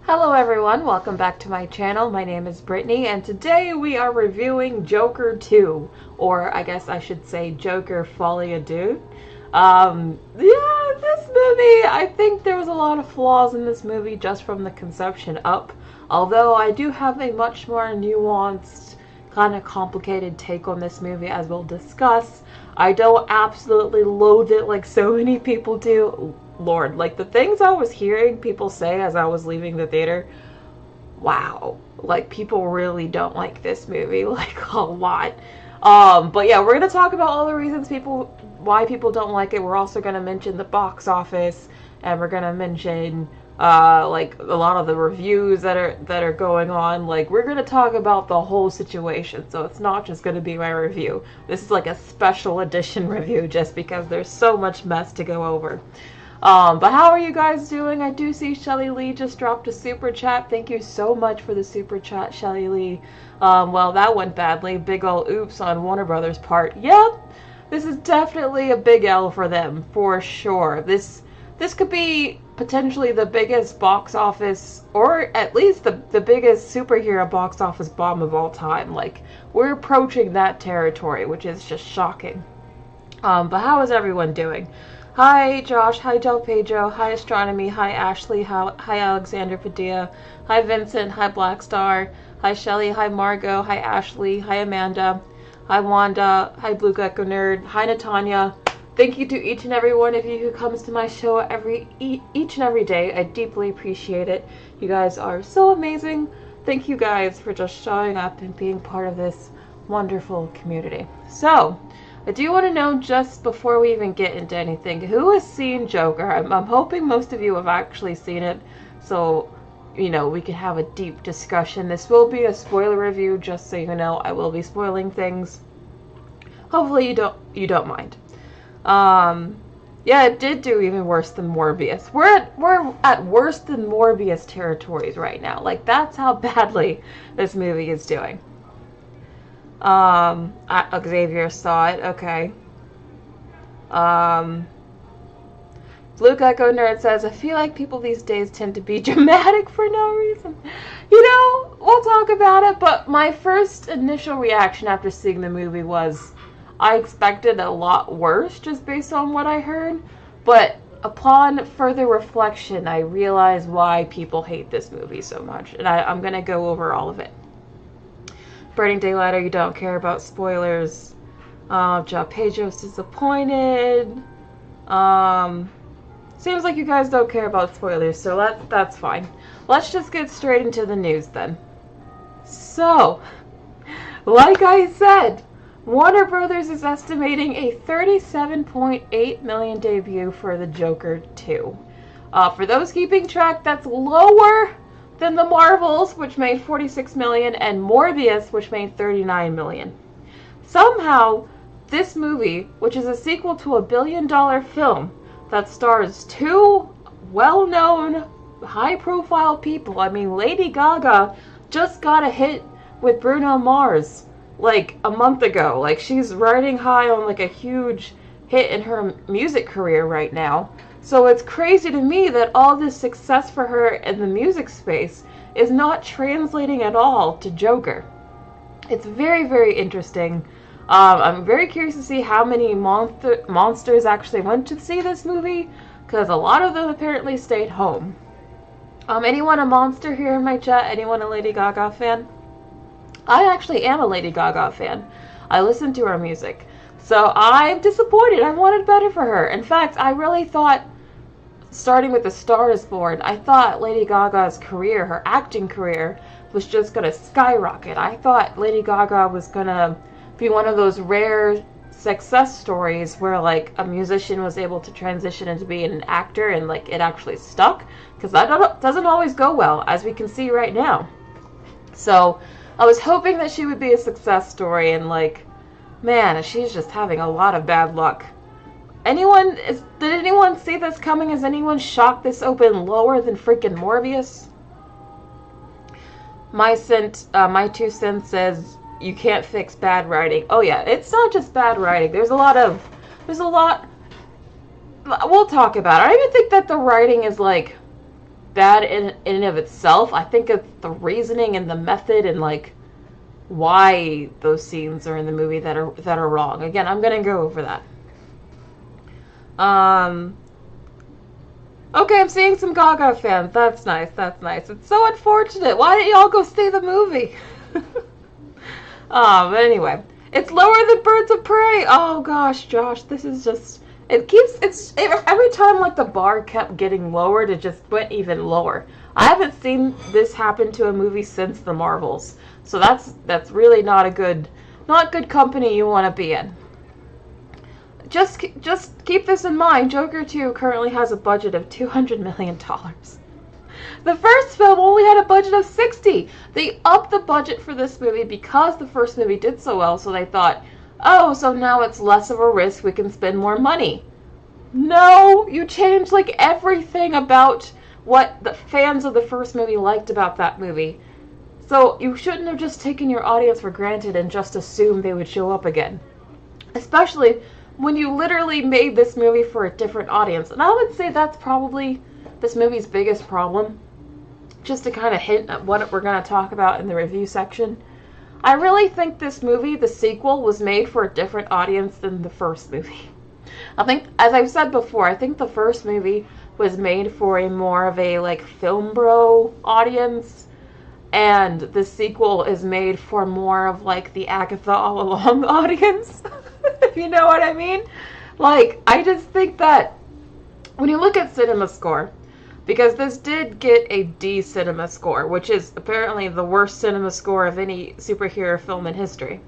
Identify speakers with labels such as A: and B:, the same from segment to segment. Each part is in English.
A: Hello everyone, welcome back to my channel. My name is Brittany and today we are reviewing Joker 2, or I guess I should say Joker Follie Deux. This movie, I think there was a lot of flaws in this movie just from the conception up, although I do have a much more nuanced, kind of complicated take on this movie as we'll discuss. I don't absolutely loathe it like so many people do. Lord, like the things I was hearing people say as I was leaving the theater, wow, like people really don't like this movie, like a lot. But yeah, we're gonna talk about all the reasons why people don't like it. We're also gonna mention the box office, and we're gonna mention like a lot of the reviews that are going on. Like we're gonna talk about the whole situation, so it's not just gonna be my review. This is like a special edition review just because there's so much mess to go over. But how are you guys doing? I do see Shelly Lee just dropped a super chat. Thank you so much for the super chat, Shelly Lee. Well, that went badly. Big ol' oops on Warner Brothers' part. Yep, this is definitely a big L for them, for sure. This could be potentially the biggest box office, or at least the biggest superhero box office bomb of all time. Like, we're approaching that territory, which is just shocking. But how is everyone doing? Hi Josh, hi Del Pedro, hi Astronomy, hi Ashley, hi Alexander Padilla, hi Vincent, hi Blackstar, hi Shelly, hi Margot, hi Ashley, hi Amanda, hi Wanda, hi Blue Gecko Nerd, hi Natanya. Thank you to each and every one of you who comes to my show each and every day. I deeply appreciate it. You guys are so amazing. Thank you guys for just showing up and being part of this wonderful community. So, I do want to know, just before we even get into anything, who has seen Joker? I'm hoping most of you have actually seen it, so, you know, we can have a deep discussion. This will be a spoiler review, just so you know. I will be spoiling things. Hopefully you don't mind. Yeah, it did do even worse than Morbius. We're at worse than Morbius territories right now. Like, that's how badly this movie is doing. Xavier saw it, okay. Blue Gecko Nerd says, I feel like people these days tend to be dramatic for no reason. You know, we'll talk about it, but my first initial reaction after seeing the movie was, I expected a lot worse just based on what I heard, but upon further reflection, I realized why people hate this movie so much, and I'm gonna go over all of it. Burning Daylighter, you don't care about spoilers. Ja Pedro's disappointed. Seems like you guys don't care about spoilers, so that's fine. Let's just get straight into the news then. So, like I said, Warner Brothers is estimating a $37.8 million debut for the Joker 2. For those keeping track, that's lower than the Marvels, which made $46 million, and Morbius, which made $39 million. Somehow, this movie, which is a sequel to a billion-dollar film that stars two well-known, high-profile people. I mean, Lady Gaga just got a hit with Bruno Mars, like, a month ago. Like, she's riding high on, like, a huge hit in her music career right now. So it's crazy to me that all this success for her in the music space is not translating at all to Joker. It's very, very interesting. I'm very curious to see how many monsters actually went to see this movie, because a lot of them apparently stayed home. Anyone a monster here in my chat? Anyone a Lady Gaga fan? I actually am a Lady Gaga fan. I listen to her music. So I'm disappointed. I wanted better for her. In fact, I really thought, starting with The Star is Born, I thought Lady Gaga's career, her acting career, was just going to skyrocket. I thought Lady Gaga was going to be one of those rare success stories where, like, a musician was able to transition into being an actor and, like, it actually stuck. Because that doesn't always go well, as we can see right now. So, I was hoping that she would be a success story, and, like, man, she's just having a lot of bad luck. Did anyone see this coming? Is anyone shocked this opened lower than freaking Morbius? My 2 cents says, you can't fix bad writing. Oh yeah, it's not just bad writing. There's a lot, we'll talk about it. I even think that the writing is, like, bad in and of itself. I think it's the reasoning and the method and like why those scenes are in the movie that are wrong. Again, I'm gonna go over that. Okay, I'm seeing some Gaga fans. That's nice. That's nice. It's so unfortunate. Why didn't y'all go see the movie? But anyway, it's lower than Birds of Prey. Oh gosh, Josh, this is just. Every time like the bar kept getting lowered, it just went even lower. I haven't seen this happen to a movie since the Marvels, so that's really not good company you want to be in. Just keep this in mind. Joker 2 currently has a budget of $200 million. The first film only had a budget of $60. They upped the budget for this movie because the first movie did so well, so they thought, oh, so now it's less of a risk, we can spend more money. No, you changed like everything about what the fans of the first movie liked about that movie. So you shouldn't have just taken your audience for granted and just assumed they would show up again. Especially when you literally made this movie for a different audience. And I would say that's probably this movie's biggest problem. Just to kind of hint at what we're going to talk about in the review section. I really think this movie, the sequel, was made for a different audience than the first movie. I think, as I've said before, I think the first movie was made for a more of a like film bro audience. And the sequel is made for more of like the Agatha All Along audience. If you know what I mean. Like, I just think that when you look at Cinema Score, because this did get a D Cinema Score, which is apparently the worst Cinema Score of any superhero film in history.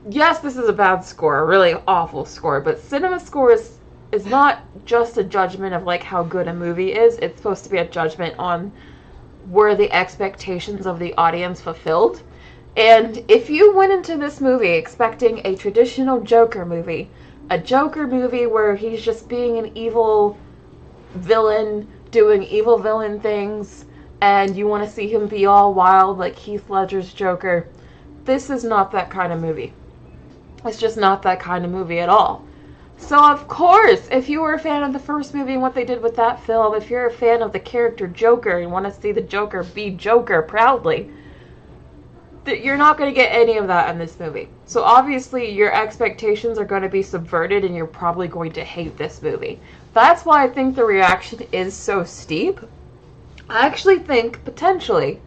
A: Yes, this is a bad score, a really awful score, but Cinema Score is not just a judgment of like how good a movie is. It's supposed to be a judgment on were the expectations of the audience fulfilled. And if you went into this movie expecting a traditional Joker movie, a Joker movie where he's just being an evil villain, doing evil villain things, and you want to see him be all wild like Heath Ledger's Joker, this is not that kind of movie. It's just not that kind of movie at all. So of course, if you were a fan of the first movie and what they did with that film, if you're a fan of the character Joker and want to see the Joker be Joker proudly, you're not going to get any of that in this movie. So obviously your expectations are going to be subverted and you're probably going to hate this movie. That's why I think the reaction is so steep. I actually think, potentially,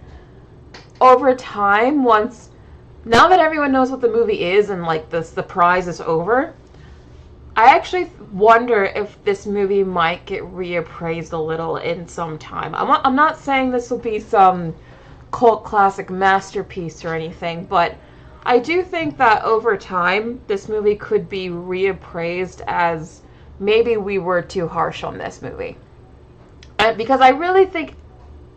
A: over time, now that everyone knows what the movie is and like the surprise is over, I actually wonder if this movie might get reappraised a little in some time. I'm not saying this will be some cult classic masterpiece or anything, but I do think that over time this movie could be reappraised as maybe we were too harsh on this movie. Because I really think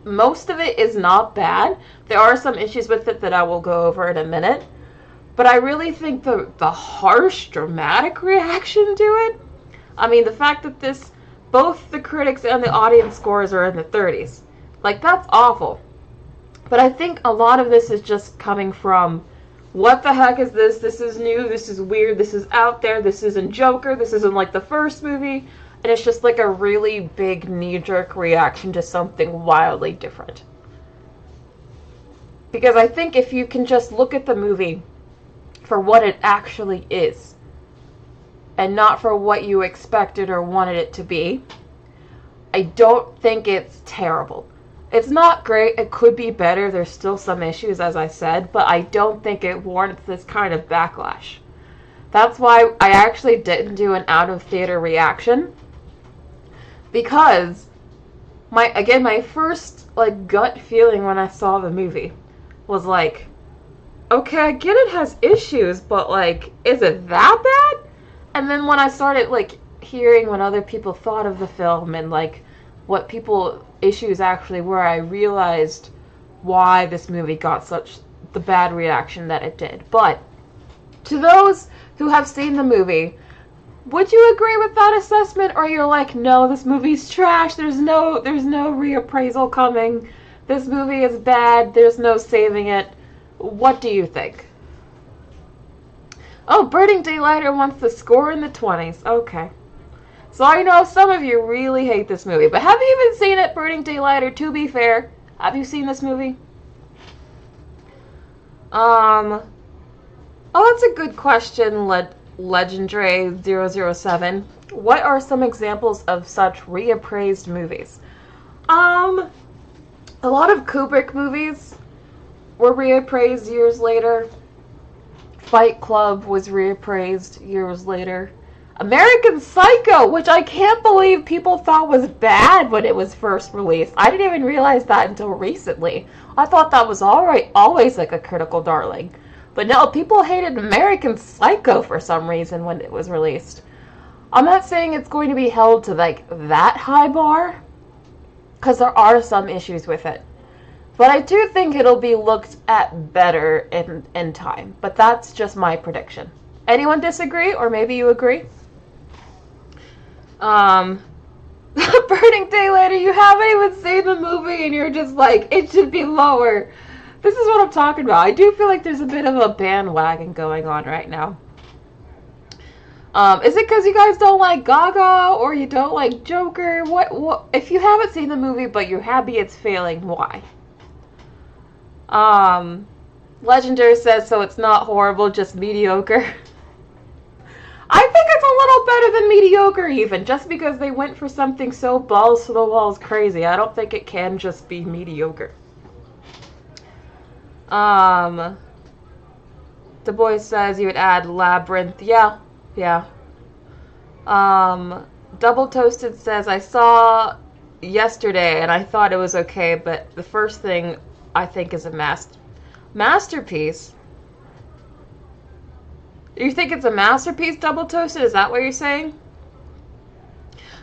A: most of it is not bad. There are some issues with it that I will go over in a minute. But I really think the harsh, dramatic reaction to it, I mean, the fact that both the critics and the audience scores are in the 30s. Like, that's awful. But I think a lot of this is just coming from, what the heck is this? This is new, this is weird, this is out there, this isn't Joker, this isn't like the first movie. And it's just like a really big knee-jerk reaction to something wildly different. Because I think if you can just look at the movie for what it actually is, and not for what you expected or wanted it to be, I don't think it's terrible. It's not great, it could be better, there's still some issues as I said, but I don't think it warrants this kind of backlash. That's why I actually didn't do an out-of-theater reaction, because my first gut feeling when I saw the movie was like, okay, I get it has issues, but is it that bad? And then when I started hearing what other people thought of the film and what people issues actually were, I realized why this movie got such the bad reaction that it did. But to those who have seen the movie, would you agree with that assessment, or you're like, no, this movie's trash, there's no reappraisal coming, this movie is bad, there's no saving it? What do you think? Oh, Burning Daylighter wants the score in the 20s. Okay. So I know some of you really hate this movie, but have you even seen it, Burning Daylight? Or to be fair, have you seen this movie? Oh, that's a good question, Legendary 007. What are some examples of such reappraised movies? A lot of Kubrick movies were reappraised years later. Fight Club was reappraised years later. American Psycho, which I can't believe people thought was bad when it was first released. I didn't even realize that until recently. I thought that was always like a critical darling. But no, people hated American Psycho for some reason when it was released. I'm not saying it's going to be held to like that high bar, because there are some issues with it. But I do think it'll be looked at better in time. But that's just my prediction. Anyone disagree? Or maybe you agree? Burning Daylight, you haven't even seen the movie and you're just like, it should be lower. This is what I'm talking about. I do feel like there's a bit of a bandwagon going on right now. Is it because you guys don't like Gaga or you don't like Joker? What? If you haven't seen the movie but you're happy it's failing, why? Legendary says, so it's not horrible, just mediocre. I think it's a little better than mediocre even, just because they went for something so balls to the walls crazy. I don't think it can just be mediocre. The boy says you would add Labyrinth. Yeah. Double Toasted says, I saw yesterday and I thought it was okay, but the first thing I think is a masterpiece. You think it's a masterpiece, Double Toasted? Is that what you're saying?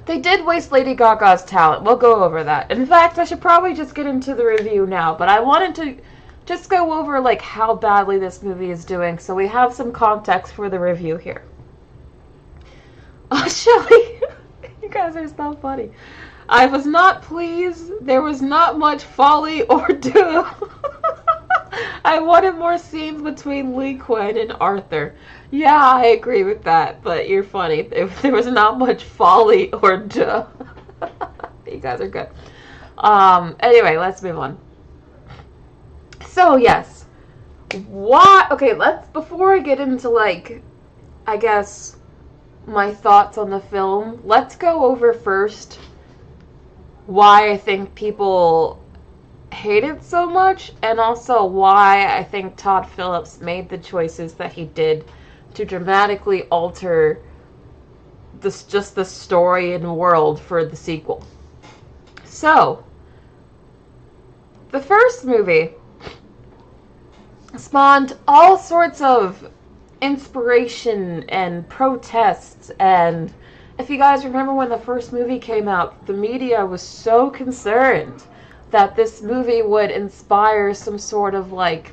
A: They did waste Lady Gaga's talent. We'll go over that. In fact, I should probably just get into the review now, but I wanted to just go over like how badly this movie is doing so we have some context for the review here. Oh, Shelly, you guys are so funny. I was not pleased. There was not much Follie or Deux. I wanted more scenes between Quinn and Arthur. Yeah, I agree with that, but you're funny. There was not much Follie or Deux. You guys are good. Anyway, let's move on. So, yes. Okay, before I get into, like, I guess, my thoughts on the film, let's go over first why I think people hate it so much, and also why I think Todd Phillips made the choices that he did to dramatically alter the story and world for the sequel. So, the first movie spawned all sorts of inspiration and protests, and if you guys remember when the first movie came out, the media was so concerned that this movie would inspire some sort of like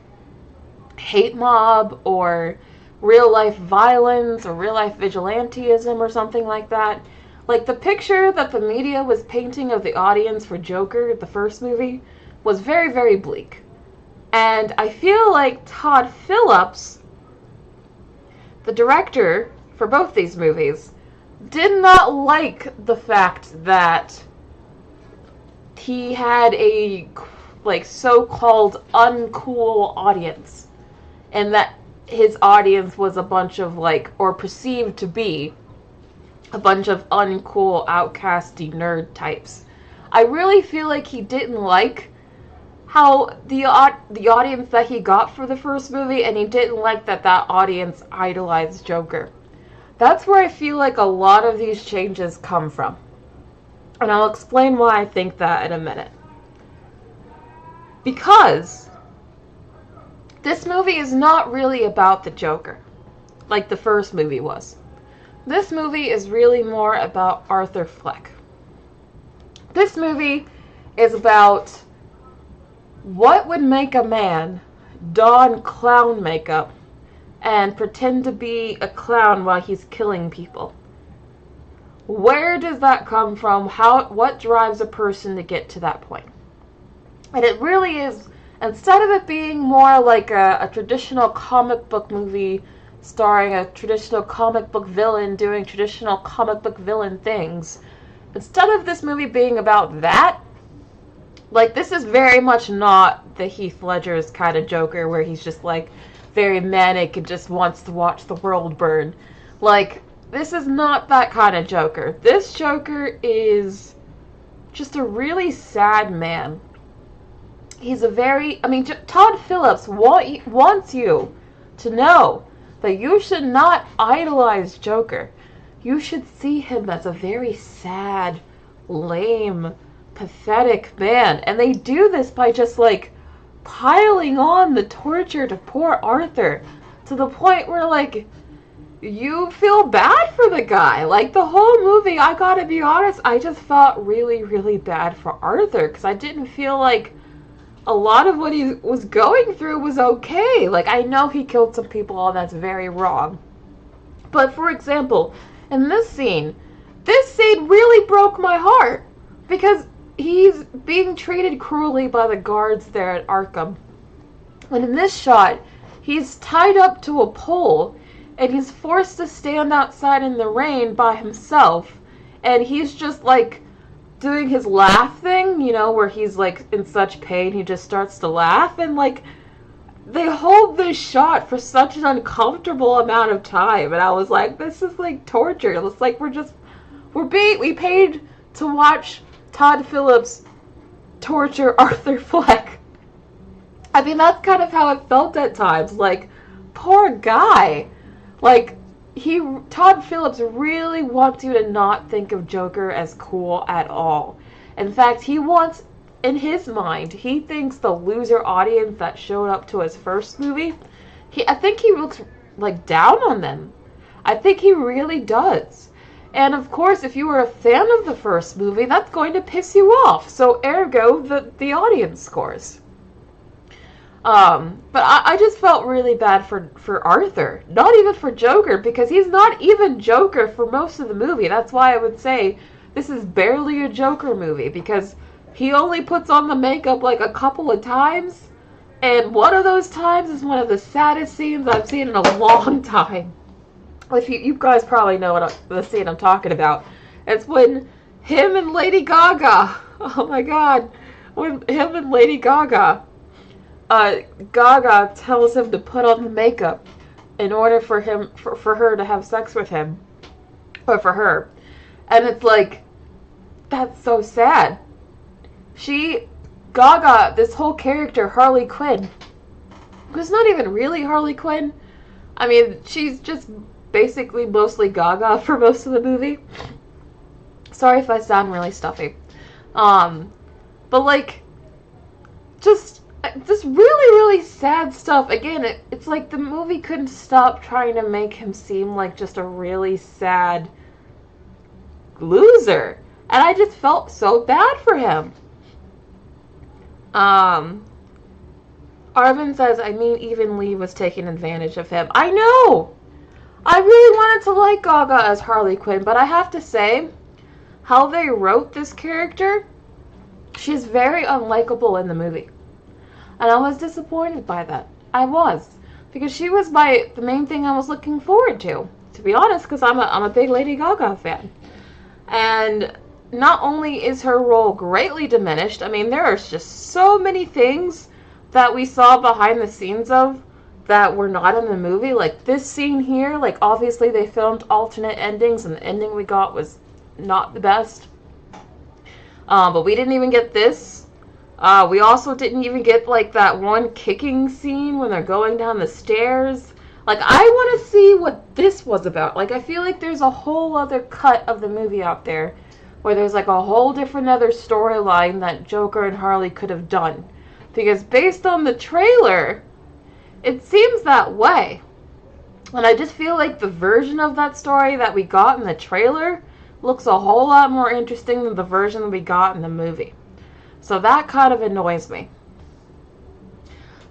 A: hate mob or real life violence or real life vigilantism or something like that. Like the picture that the media was painting of the audience for Joker, the first movie, was very, very bleak. And I feel like Todd Phillips, the director for both these movies, did not like the fact that he had a like so-called uncool audience, and that his audience was a bunch of like, or perceived to be a bunch of uncool, outcasty nerd types. I really feel like he didn't like how the audience that he got for the first movie, and he didn't like that audience idolized Joker. That's where I feel like a lot of these changes come from. And I'll explain why I think that in a minute. Because this movie is not really about the Joker, like the first movie was. This movie is really more about Arthur Fleck. This movie is about what would make a man don clown makeup and pretend to be a clown while he's killing people. Where does that come from? What drives a person to get to that point? And it really is, instead of it being more like a traditional comic book movie starring a traditional comic book villain doing traditional comic book villain things. Instead of this movie being about that, like, this is very much not the Heath Ledger's kind of Joker where he's just, like, very manic and just wants to watch the world burn. Like, this is not that kind of Joker. This Joker is just a really sad man. He's a very... I mean, Todd Phillips wants you to know that you should not idolize Joker. You should see him as a very sad, lame, pathetic man. And they do this by just, like, piling on the torture to poor Arthur to the point where, like, you feel bad for the guy. Like, the whole movie, I gotta be honest, I just felt really, really bad for Arthur because I didn't feel like a lot of what he was going through was okay. Like, I know he killed some people and that's very wrong. But, for example, in this scene really broke my heart because he's being treated cruelly by the guards there at Arkham. And in this shot, he's tied up to a pole and he's forced to stand outside in the rain by himself. And he's just, like, doing his laugh thing, you know, where he's, like, in such pain he just starts to laugh. And, like, they hold this shot for such an uncomfortable amount of time. And I was like, this is, like, torture. It's like we paid to watch Todd Phillips torture Arthur Fleck. I mean, that's kind of how it felt at times. Like, poor guy. Like, Todd Phillips really wants you to not think of Joker as cool at all. In fact, he wants, in his mind, he thinks the loser audience that showed up to his first movie, I think he looks, like, down on them. I think he really does. And of course, if you were a fan of the first movie, that's going to piss you off. So ergo, the audience scores. But I just felt really bad for Arthur. Not even for Joker, because he's not even Joker for most of the movie. That's why I would say this is barely a Joker movie, because he only puts on the makeup like a couple of times. And one of those times is one of the saddest scenes I've seen in a long time. If you guys probably know the scene I'm talking about. It's when him and Lady Gaga, oh my god, when him and Lady Gaga, Gaga tells him to put on the makeup in order for her to have sex with him, or for her. And it's like, that's so sad. Gaga, this whole character, Harley Quinn, who's not even really Harley Quinn. I mean, she's just basically mostly Gaga for most of the movie. Sorry if I sound really stuffy. But like, just really, really sad stuff. Again, it's like the movie couldn't stop trying to make him seem like just a really sad loser. And I just felt so bad for him. Arvin says, I mean, even Lee was taking advantage of him. I know! I really wanted to like Gaga as Harley Quinn, but I have to say, how they wrote this character, she's very unlikable in the movie. And I was disappointed by that. I was. Because she was the main thing I was looking forward to be honest, because I'm a big Lady Gaga fan. And not only is her role greatly diminished, I mean, there are just so many things that we saw behind the scenes of that were not in the movie. Like this scene here, like obviously they filmed alternate endings and the ending we got was not the best. But we didn't even get this. We also didn't even get like that one kicking scene when they're going down the stairs. Like, I want to see what this was about. Like, I feel like there's a whole other cut of the movie out there where there's like a whole different other storyline that Joker and Harley could have done. Because based on the trailer, it seems that way. And I just feel like the version of that story that we got in the trailer looks a whole lot more interesting than the version that we got in the movie. So that kind of annoys me.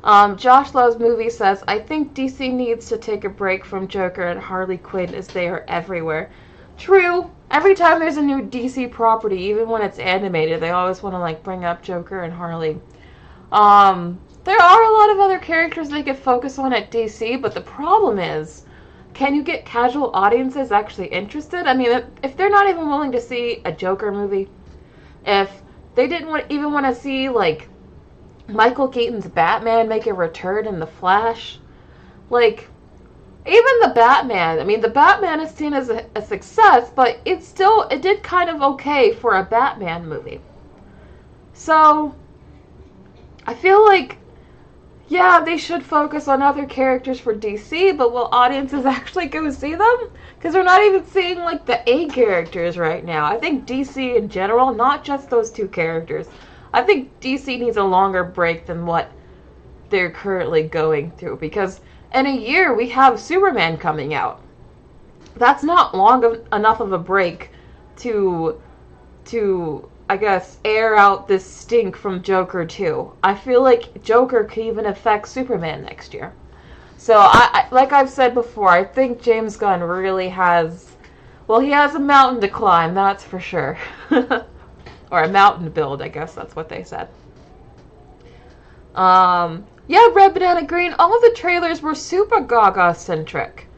A: Josh Loves Movie says, I think DC needs to take a break from Joker and Harley Quinn as they are everywhere. True. Every time there's a new DC property, even when it's animated, they always want to like bring up Joker and Harley. There are a lot of other characters they could focus on at DC, but the problem is, can you get casual audiences actually interested? I mean, if they're not even willing to see a Joker movie, if they didn't even want to see, like, Michael Keaton's Batman make a return in The Flash, like, even the Batman, I mean, the Batman is seen as a success, but it did kind of okay for a Batman movie. So, I feel like, yeah, they should focus on other characters for DC, but will audiences actually go see them? Because we're not even seeing, like, the A characters right now. I think DC in general, not just those two characters, I think DC needs a longer break than what they're currently going through. Because in a year, we have Superman coming out. That's not enough of a break to I guess, air out this stink from Joker 2. I feel like Joker could even affect Superman next year. So, I like I've said before, I think James Gunn really has, well, he has a mountain to climb, that's for sure. Or a mountain to build, I guess that's what they said. Yeah, Red Banana Green, all of the trailers were super Gaga-centric.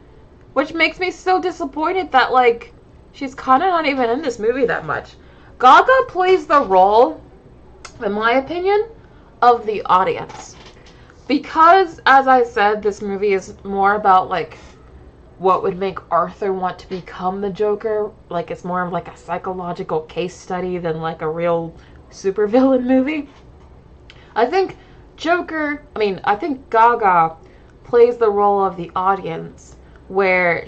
A: Which makes me so disappointed that, like, she's kind of not even in this movie that much. Gaga plays the role, in my opinion, of the audience. Because, as I said, this movie is more about, like, what would make Arthur want to become the Joker. Like, it's more of, like, a psychological case study than, like, a real supervillain movie. I think I think Gaga plays the role of the audience, where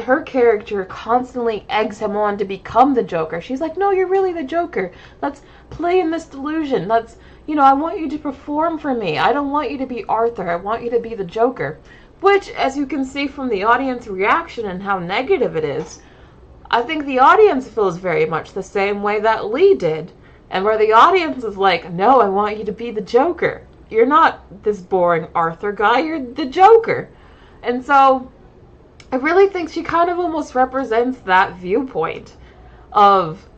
A: her character constantly eggs him on to become the Joker. She's like, no, you're really the Joker. Let's play in this delusion. I want you to perform for me. I don't want you to be Arthur. I want you to be the Joker. Which, as you can see from the audience reaction and how negative it is, I think the audience feels very much the same way that Lee did. And where the audience is like, no, I want you to be the Joker. You're not this boring Arthur guy. You're the Joker. And so I really think she kind of almost represents that viewpoint of,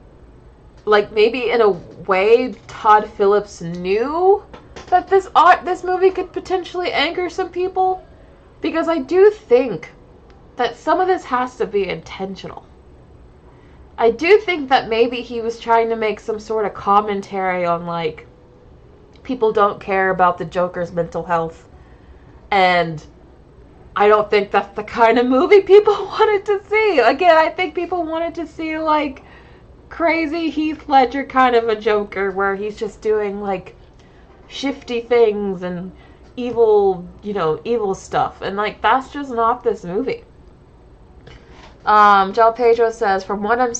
A: like, maybe in a way Todd Phillips knew that this movie could potentially anger some people, because I do think that some of this has to be intentional. I do think that maybe he was trying to make some sort of commentary on, like, people don't care about the Joker's mental health, and I don't think that's the kind of movie people wanted to see. Again, I think people wanted to see, like, crazy Heath Ledger kind of a Joker, where he's just doing, like, shifty things and evil stuff. And, like, that's just not this movie. Jal Pedro says, from what I'm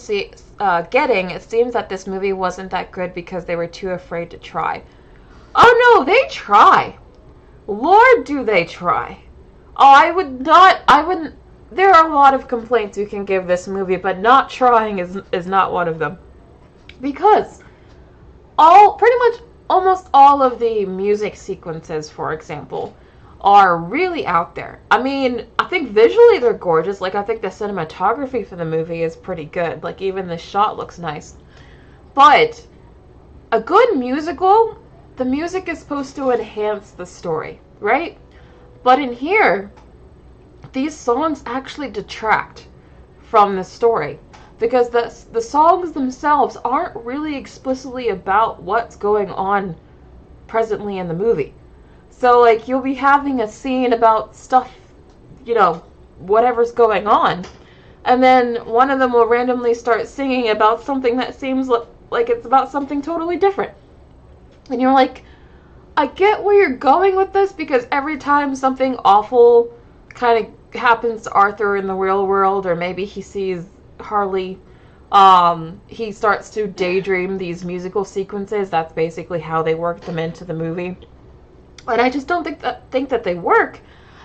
A: getting, it seems that this movie wasn't that good because they were too afraid to try. Oh, no, they try. Lord, do they try. Oh, I wouldn't, there are a lot of complaints you can give this movie, but not trying is not one of them. Because pretty much almost all of the music sequences, for example, are really out there. I mean, I think visually they're gorgeous. Like, I think the cinematography for the movie is pretty good. Like, even the shot looks nice. But a good musical, the music is supposed to enhance the story, right? But in here, these songs actually detract from the story, because the songs themselves aren't really explicitly about what's going on presently in the movie. So, like, you'll be having a scene about stuff, whatever's going on, and then one of them will randomly start singing about something that seems like it's about something totally different. And you're like, I get where you're going with this, because every time something awful kind of happens to Arthur in the real world, or maybe he sees Harley, he starts to daydream these musical sequences. That's basically how they work them into the movie. And I just don't think that they work,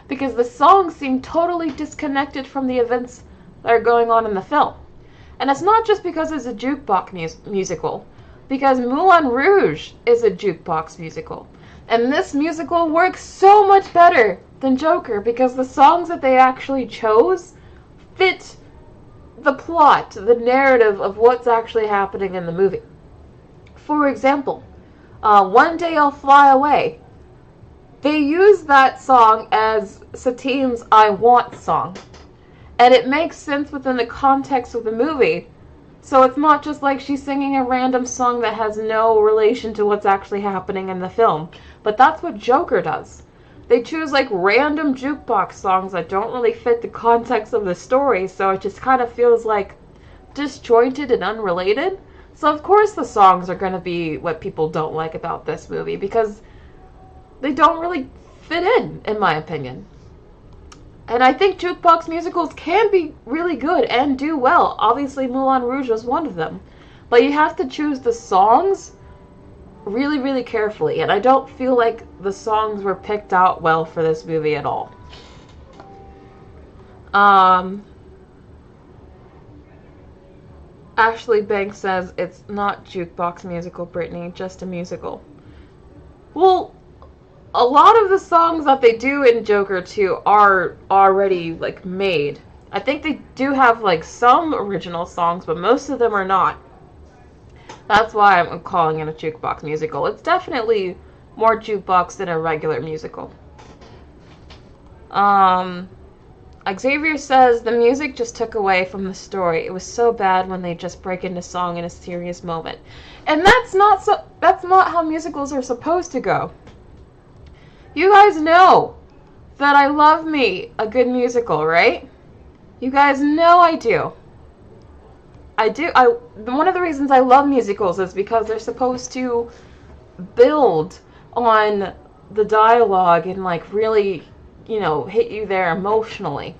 A: because the songs seem totally disconnected from the events that are going on in the film. And it's not just because it's a jukebox musical, because Moulin Rouge is a jukebox musical. And this musical works so much better than Joker, because the songs that they actually chose fit the plot, the narrative of what's actually happening in the movie. For example, One Day I'll Fly Away. They use that song as Satine's I Want song. And it makes sense within the context of the movie. So it's not just like she's singing a random song that has no relation to what's actually happening in the film. But that's what Joker does. They choose like random jukebox songs that don't really fit the context of the story, so it just kind of feels like disjointed and unrelated. So of course the songs are going to be what people don't like about this movie, because they don't really fit in my opinion. And I think jukebox musicals can be really good and do well. Obviously, Moulin Rouge was one of them. But you have to choose the songs really, really carefully. And I don't feel like the songs were picked out well for this movie at all. Ashley Banks says, it's not jukebox musical, Brittany, just a musical. Well, a lot of the songs that they do in Joker 2 are already, like, made. I think they do have, like, some original songs, but most of them are not. That's why I'm calling it a jukebox musical. It's definitely more jukebox than a regular musical. Xavier says, the music just took away from the story. It was so bad when they just break into song in a serious moment. And that's not how musicals are supposed to go. You guys know that I love me a good musical, right? You guys know I do. One of the reasons I love musicals is because they're supposed to build on the dialogue and like really, hit you there emotionally.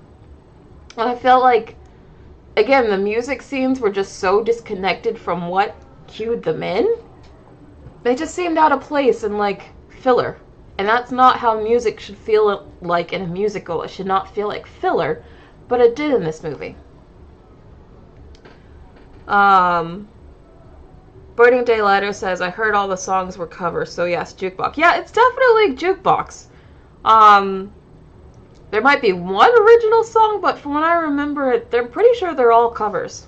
A: And I felt like, again, the music scenes were just so disconnected from what cued them in. They just seemed out of place and like filler. And that's not how music should feel like in a musical. It should not feel like filler, but it did in this movie. Burning Daylighter says, I heard all the songs were covers, so yes, jukebox. Yeah, it's definitely jukebox. There might be one original song, but from what I remember, they're pretty sure they're all covers.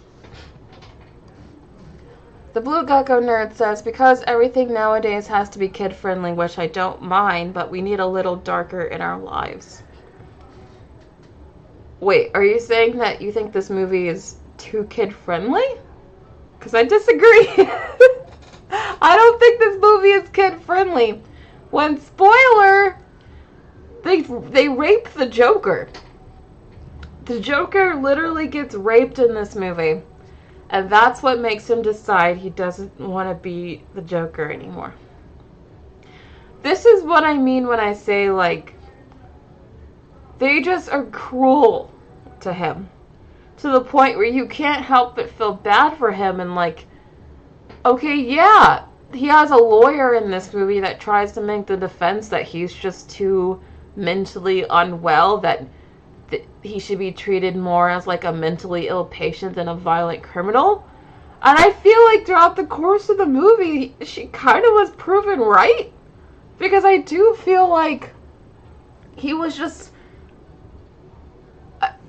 A: The Blue Gecko Nerd says, because everything nowadays has to be kid-friendly, which I don't mind, but we need a little darker in our lives. Wait, are you saying that you think this movie is too kid-friendly? Because I disagree. I don't think this movie is kid-friendly. When, spoiler, they rape the Joker. The Joker literally gets raped in this movie. And that's what makes him decide he doesn't want to be the Joker anymore. This is what I mean when I say, like, they just are cruel to him. To the point where you can't help but feel bad for him and, like, okay, yeah, he has a lawyer in this movie that tries to make the defense that he's just too mentally unwell, that he should be treated more as like a mentally ill patient than a violent criminal. And I feel like throughout the course of the movie, she kind of was proven right. Because I do feel like he was just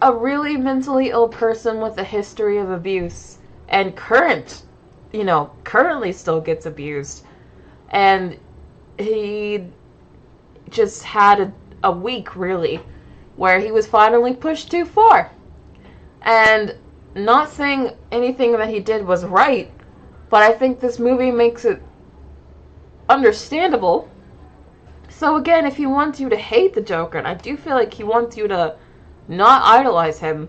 A: a really mentally ill person with a history of abuse. And currently still gets abused. And he just had a week, really, where he was finally pushed too far. And not saying anything that he did was right, but I think this movie makes it understandable. So again, if he wants you to hate the Joker, and I do feel like he wants you to not idolize him,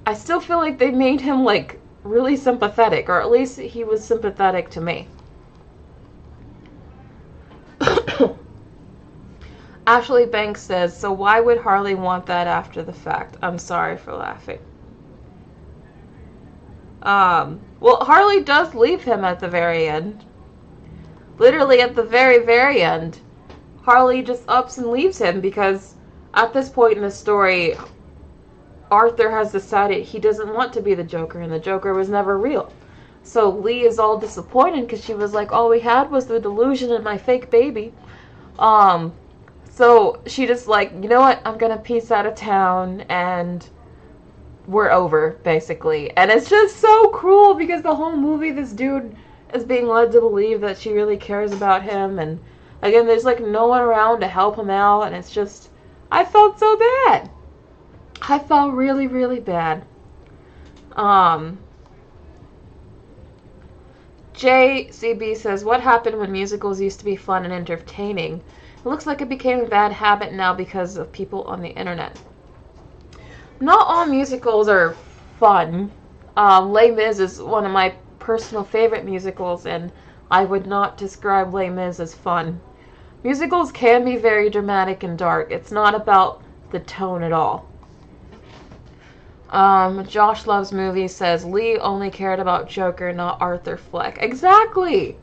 A: I still feel like they made him, like, really sympathetic, or at least he was sympathetic to me. Ashley Banks says, so why would Harley want that after the fact? I'm sorry for laughing. Well, Harley does leave him at the very end. Literally at the very, very end. Harley just ups and leaves him because at this point in the story, Arthur has decided he doesn't want to be the Joker, and the Joker was never real. So Lee is all disappointed because she was like, all we had was the delusion and my fake baby. So she just like, you know what, I'm gonna peace out of town and we're over, basically. And it's just so cruel because the whole movie this dude is being led to believe that she really cares about him, and again, there's like no one around to help him out, and it's just, I felt so bad. I felt really, really bad. JCB says, what happened when musicals used to be fun and entertaining? It looks like it became a bad habit now because of people on the internet. Not all musicals are fun. Les Mis is one of my personal favorite musicals, and I would not describe Les Mis as fun. Musicals can be very dramatic and dark. It's not about the tone at all. Josh Loves Movies says, Lee only cared about Joker, not Arthur Fleck. Exactly!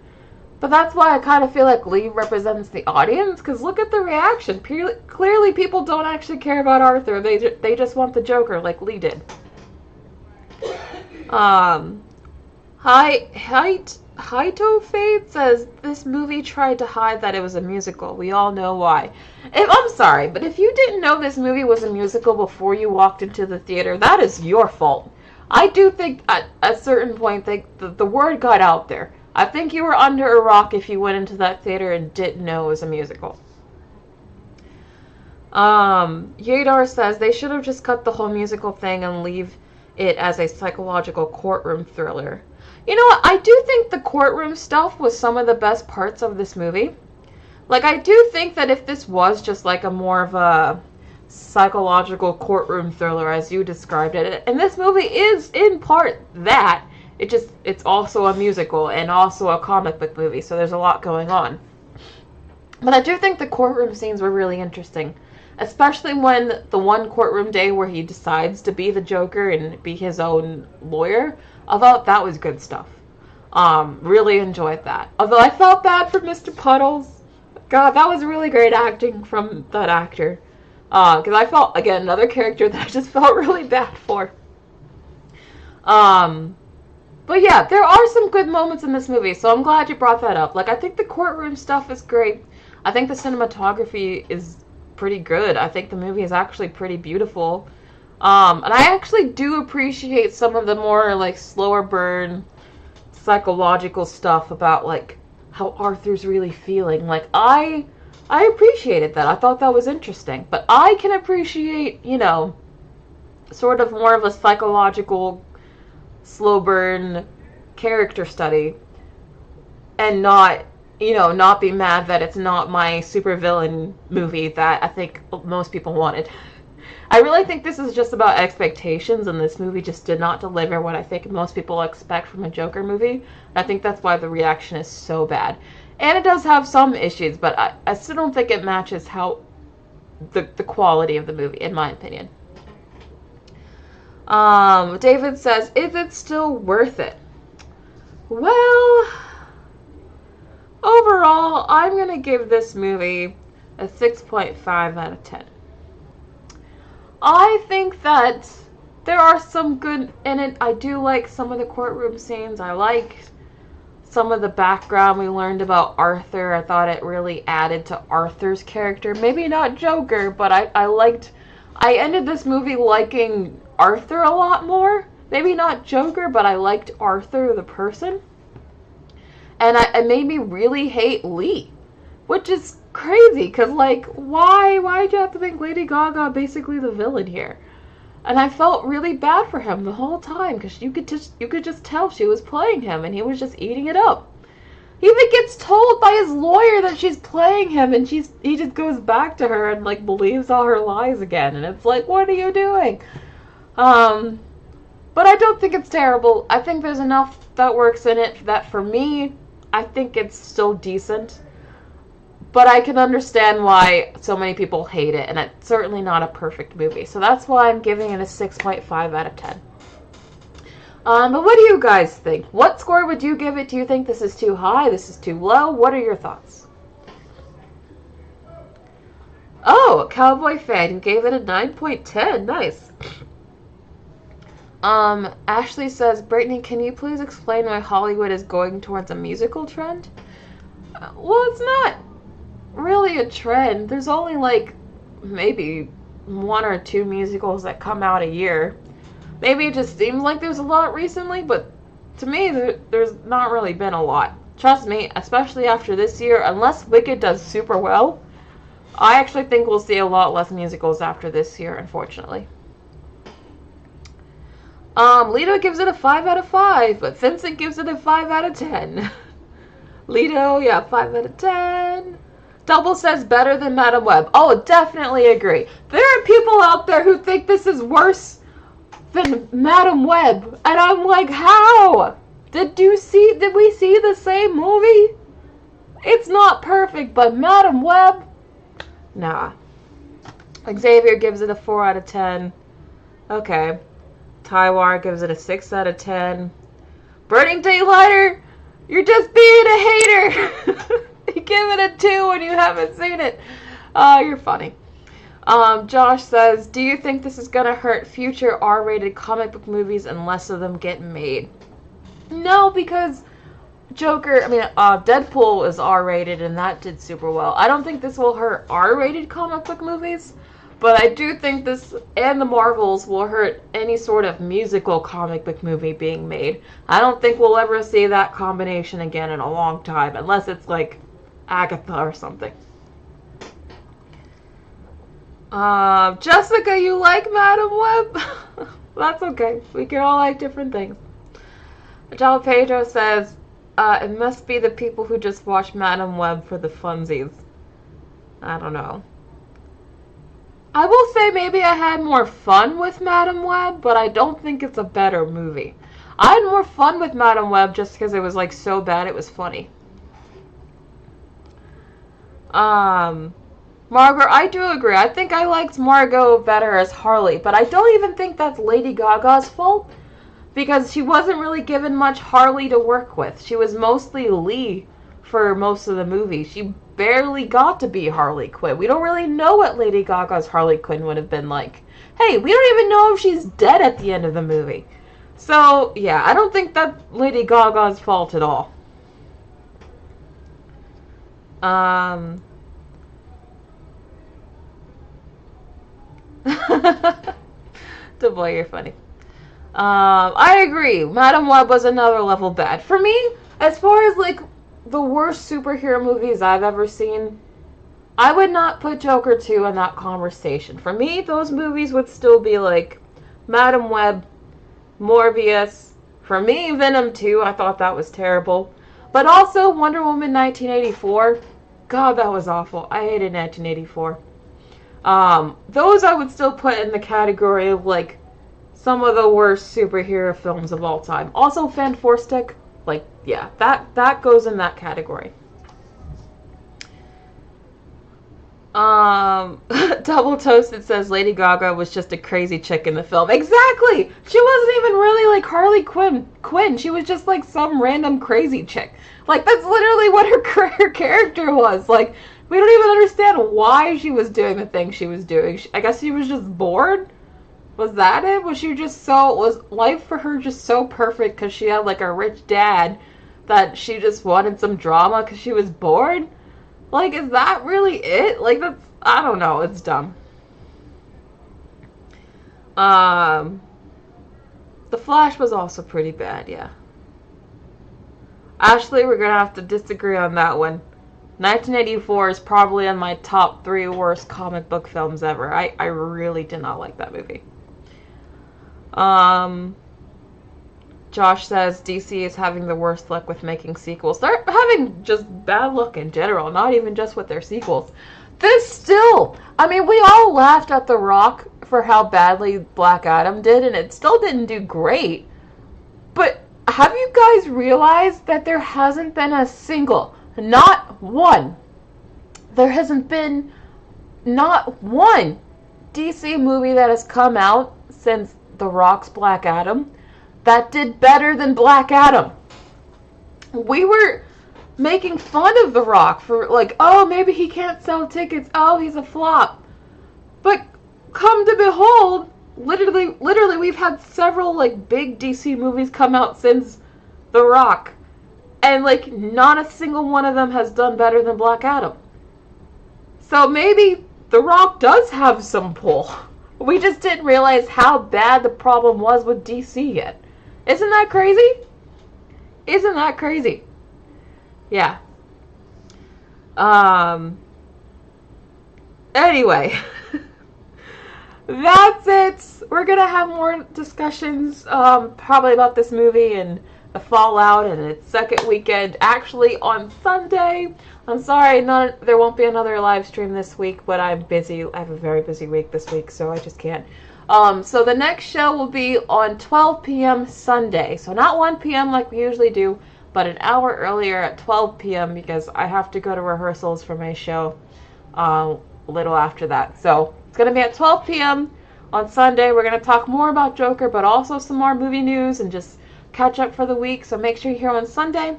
A: But that's why I kind of feel like Lee represents the audience, because look at the reaction. Clearly people don't actually care about Arthur. They just want the Joker, like Lee did. Haito Fate says, this movie tried to hide that it was a musical. We all know why. I'm sorry, but if you didn't know this movie was a musical before you walked into the theater, that is your fault. I do think at a certain point the word got out there. I think you were under a rock if you went into that theater and didn't know it was a musical. Yadar says, they should have just cut the whole musical thing and leave it as a psychological courtroom thriller. You know what? I do think the courtroom stuff was some of the best parts of this movie. Like, I do think that if this was just like a more of a psychological courtroom thriller as you described it, and this movie is in part that, it's also a musical and also a comic book movie, so there's a lot going on. But I do think the courtroom scenes were really interesting. Especially when the one courtroom day where he decides to be the Joker and be his own lawyer. I thought that was good stuff. Really enjoyed that. Although I felt bad for Mr. Puddles. God, that was really great acting from that actor. Because I felt, again, another character that I just felt really bad for. But yeah, there are some good moments in this movie, so I'm glad you brought that up. Like, I think the courtroom stuff is great. I think the cinematography is pretty good. I think the movie is actually pretty beautiful. And I actually do appreciate some of the more, like, slower burn psychological stuff about, like, how Arthur's really feeling. Like, I appreciated that. I thought that was interesting. But I can appreciate, you know, sort of more of a psychological, slow burn character study and not, you know, not be mad that it's not my supervillain movie that I think most people wanted. I really think this is just about expectations, and this movie just did not deliver what I think most people expect from a Joker movie. And I think that's why the reaction is so bad. And it does have some issues, but I still don't think it matches how the quality of the movie, in my opinion. David says, is it still worth it? Well, overall, I'm going to give this movie a 6.5 out of 10. I think that there are some good in it. I do like some of the courtroom scenes. I like some of the background we learned about Arthur. I thought it really added to Arthur's character. Maybe not Joker, but I ended this movie liking Arthur a lot more. Maybe not Joker, but I liked Arthur the person. And it made me really hate Lee, which is crazy, because, like, why'd you have to make Lady Gaga basically the villain here? And I felt really bad for him the whole time, because you could just tell she was playing him, and he was just eating it up. He even gets told by his lawyer that she's playing him, and he just goes back to her and, like, believes all her lies again, and it's like, what are you doing? But I don't think it's terrible. I think there's enough that works in it that, for me, I think it's still decent. But I can understand why so many people hate it, and it's certainly not a perfect movie. So that's why I'm giving it a 6.5 out of 10. But what do you guys think? What score would you give it? Do you think this is too high? This is too low? What are your thoughts? Oh, a Cowboy fan who gave it a 9.10. Nice. Ashley says, Brittany, can you please explain why Hollywood is going towards a musical trend? Well, it's not really a trend. There's only, like, maybe 1 or 2 musicals that come out a year. Maybe it just seems like there's a lot recently, but to me, there's not really been a lot. Trust me, especially after this year, unless Wicked does super well, I actually think we'll see a lot less musicals after this year, unfortunately. Lito gives it a 5 out of 5, but Vincent gives it a 5 out of 10. Lito, yeah, 5 out of 10. Double says better than Madam Web. Oh, definitely agree. There are people out there who think this is worse than Madam Web, and I'm like, how? Did we see the same movie? It's not perfect, but Madam Web? Nah. Xavier gives it a 4 out of 10. Okay. Tywar gives it a 6 out of 10. Burning Daylighter, you're just being a hater. You give it a 2 when you haven't seen it. You're funny. Josh says, do you think this is gonna hurt future R-rated comic book movies and less of them get made? No, because Deadpool is R-rated and that did super well. I don't think this will hurt R-rated comic book movies, but I do think this and the Marvels will hurt any sort of musical comic book movie being made. I don't think we'll ever see that combination again in a long time, unless it's like Agatha or something. Jessica, you like Madam Web? That's okay. We can all like different things. Del Pedro says, it must be the people who just watch Madam Web for the funsies. I don't know. I will say maybe I had more fun with Madam Web, but I don't think it's a better movie. I had more fun with Madam Web just because it was like so bad it was funny. Margot, I do agree. I think I liked Margot better as Harley, but I don't even think that's Lady Gaga's fault, because she wasn't really given much Harley to work with. She was mostly Lee for most of the movie. She barely got to be Harley Quinn. We don't really know what Lady Gaga's Harley Quinn would have been like. Hey, we don't even know if she's dead at the end of the movie. So, yeah, I don't think that's Lady Gaga's fault at all. Boy, you're funny. I agree. Madam Web was another level bad. For me, as far as like the worst superhero movies I've ever seen, I would not put Joker 2 in that conversation. For me, those movies would still be like Madam Web, Morbius. For me, Venom 2, I thought that was terrible. But also Wonder Woman 1984. God, that was awful. I hated 1984. Those I would still put in the category of like some of the worst superhero films of all time. Also, Fantastic, like, yeah, that goes in that category. Double Toasted says Lady Gaga was just a crazy chick in the film. Exactly! She wasn't even really like Harley Quinn. She was just like some random crazy chick. Like, that's literally what her character was. Like, we don't even understand why she was doing the thing she was doing. I guess she was just bored? Was that it? Was life for her just so perfect because she had like a rich dad that she just wanted some drama because she was bored? Like, is that really it? Like, that's, I don't know, it's dumb. The Flash was also pretty bad, yeah. Ashley, we're gonna have to disagree on that one. 1984 is probably on my top 3 worst comic book films ever. I really did not like that movie. Josh says DC is having the worst luck with making sequels. They're having just bad luck in general, not even just with their sequels. This still, I mean, we all laughed at The Rock for how badly Black Adam did, and it still didn't do great. But have you guys realized that there hasn't been a single, not one, there hasn't been not one DC movie that has come out since The Rock's Black Adam that did better than Black Adam. We were making fun of The Rock for like, oh, maybe he can't sell tickets. Oh, he's a flop. But come to behold, literally we've had several like big DC movies come out since The Rock. And like not a single one of them has done better than Black Adam. So maybe The Rock does have some pull. We just didn't realize how bad the problem was with DC yet. Isn't that crazy? Isn't that crazy? Yeah. Anyway. that's it. We're gonna have more discussions, probably about this movie and the fallout and its second weekend, actually on Sunday. I'm sorry, there won't be another live stream this week, but I'm busy. I have a very busy week this week, so I just can't. So the next show will be on 12 p.m. Sunday. So not 1 p.m. like we usually do, but an hour earlier at 12 p.m. because I have to go to rehearsals for my show a little after that. So it's going to be at 12 p.m. on Sunday. We're going to talk more about Joker, but also some more movie news and just catch up for the week. So make sure you're here on Sunday.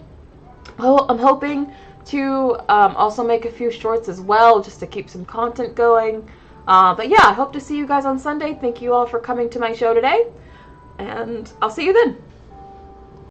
A: I'm hoping to also make a few shorts as well, just to keep some content going. But yeah, I hope to see you guys on Sunday. Thank you all for coming to my show today, and I'll see you then.